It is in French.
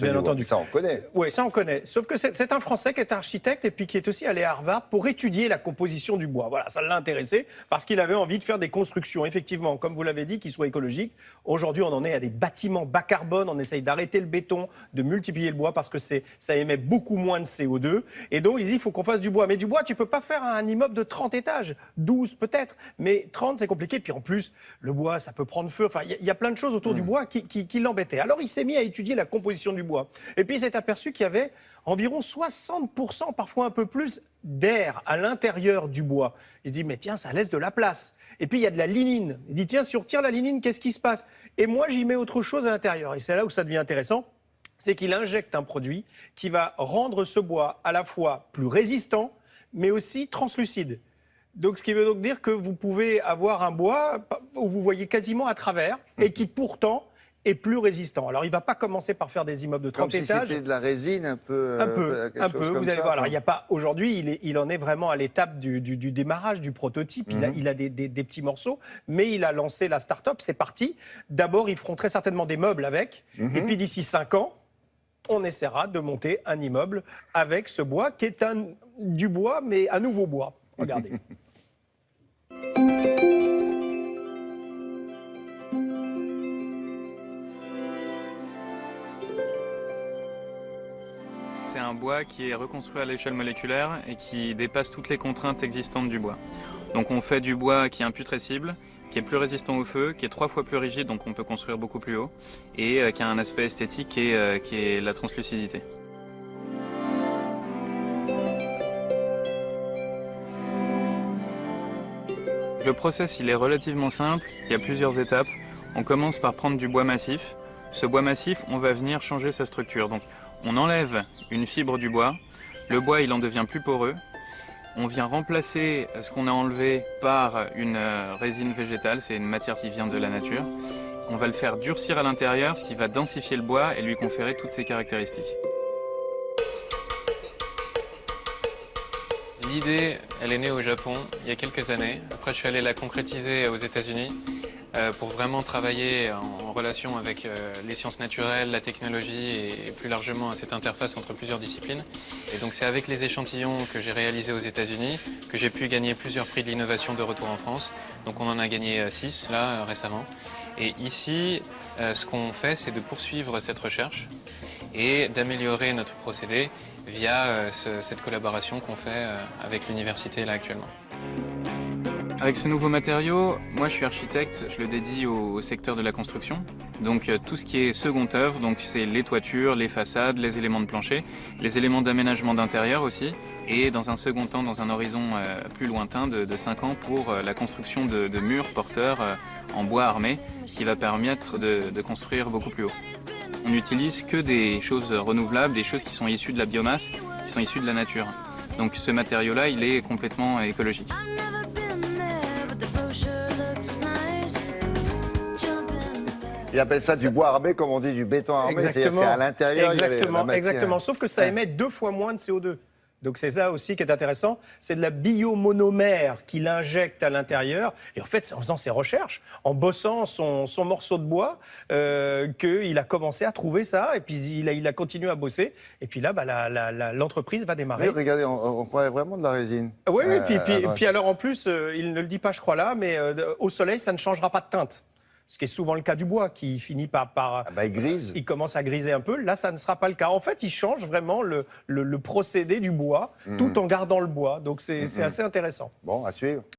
Bien entendu. Ça, on connaît. Oui, ça on connaît. Sauf que c'est un Français qui est architecte et puis qui est aussi allé à Harvard pour étudier la composition du bois. Voilà, ça l'a intéressé parce qu'il avait envie de faire des constructions, effectivement, comme vous l'avez dit, qui soient écologiques. Aujourd'hui, on en est à des bâtiments bas carbone. On essaye d'arrêter le béton, de multiplier le bois parce que ça émet beaucoup moins de CO2. Et donc, il dit, il faut qu'on fasse du bois. Mais du bois, tu peux pas faire un immeuble de 30 étages, 12 peut-être, mais 30, c'est compliqué. Puis en plus, le bois, ça peut prendre feu. Enfin, il y a plein de choses autour du bois qui l'embêtaient. Alors, il s'est mis à étudier la composition du bois. Et puis, il s'est aperçu qu'il y avait environ 60%, parfois un peu plus, d'air à l'intérieur du bois. Il se dit, mais tiens, ça laisse de la place. Et puis, il y a de la lignine. Il dit, tiens, si on retire la lignine, qu'est-ce qui se passe? Et moi, j'y mets autre chose à l'intérieur. Et c'est là où ça devient intéressant. C'est qu'il injecte un produit qui va rendre ce bois à la fois plus résistant, mais aussi translucide. Donc, ce qui veut donc dire que vous pouvez avoir un bois où vous voyez quasiment à travers et qui pourtant est plus résistant. Alors, il ne va pas commencer par faire des immeubles de 30 Comme si étages. c'était de la résine un peu. Un peu. Vous allez voir. Alors, il n'y a pas aujourd'hui. Il en est vraiment à l'étape du démarrage, du prototype. Il a des petits morceaux, mais il a lancé la start-up. C'est parti. D'abord, ils feront très certainement des meubles avec. Et puis, d'ici 5 ans, on essaiera de monter un immeuble avec ce bois qui est du bois, mais un nouveau bois. Regardez. C'est un bois qui est reconstruit à l'échelle moléculaire et qui dépasse toutes les contraintes existantes du bois. Donc on fait du bois qui est imputrescible, qui est plus résistant au feu, qui est 3 fois plus rigide, donc on peut construire beaucoup plus haut, et qui a un aspect esthétique qui est la translucidité. Le process il est relativement simple, il y a plusieurs étapes. On commence par prendre du bois massif. Ce bois massif, on va venir changer sa structure. Donc on enlève une fibre du bois, le bois il en devient plus poreux. On vient remplacer ce qu'on a enlevé par une résine végétale, c'est une matière qui vient de la nature. On va le faire durcir à l'intérieur, ce qui va densifier le bois et lui conférer toutes ses caractéristiques. L'idée, elle est née au Japon il y a quelques années. Après, je suis allé la concrétiser aux États-Unis pour vraiment travailler en relation avec les sciences naturelles, la technologie et plus largement cette interface entre plusieurs disciplines. Et donc c'est avec les échantillons que j'ai réalisés aux États-Unis que j'ai pu gagner plusieurs prix de l'innovation de retour en France. Donc on en a gagné 6 là récemment. Et ici, ce qu'on fait, c'est de poursuivre cette recherche et d'améliorer notre procédé via cette collaboration qu'on fait avec l'université là actuellement. Avec ce nouveau matériau, moi je suis architecte, je le dédie au secteur de la construction. Donc tout ce qui est second œuvre, donc c'est les toitures, les façades, les éléments de plancher, les éléments d'aménagement d'intérieur aussi, et dans un second temps, dans un horizon plus lointain de 5 ans, pour la construction de murs porteurs en bois armé, qui va permettre de construire beaucoup plus haut. On n'utilise que des choses renouvelables, des choses qui sont issues de la biomasse, qui sont issues de la nature. Donc ce matériau-là, il est complètement écologique. Il appelle ça du bois armé, comme on dit du béton armé. C'est à l'intérieur. Exactement. Sauf que ça émet 2 fois moins de CO2. Donc c'est ça aussi qui est intéressant. C'est de la biomonomère qu'il injecte à l'intérieur. Et en fait, c'est en faisant ses recherches, en bossant son morceau de bois, qu'il a commencé à trouver ça. Et puis il a continué à bosser. Et puis là, l'entreprise va démarrer. Mais regardez, on croirait vraiment de la résine. Oui, puis alors en plus, il ne le dit pas, je crois là, mais au soleil, ça ne changera pas de teinte. Ce qui est souvent le cas du bois, qui finit par il grise. Il commence à griser un peu. Là, ça ne sera pas le cas. En fait, il change vraiment le procédé du bois, tout en gardant le bois. Donc, c'est assez intéressant. Bon, à suivre.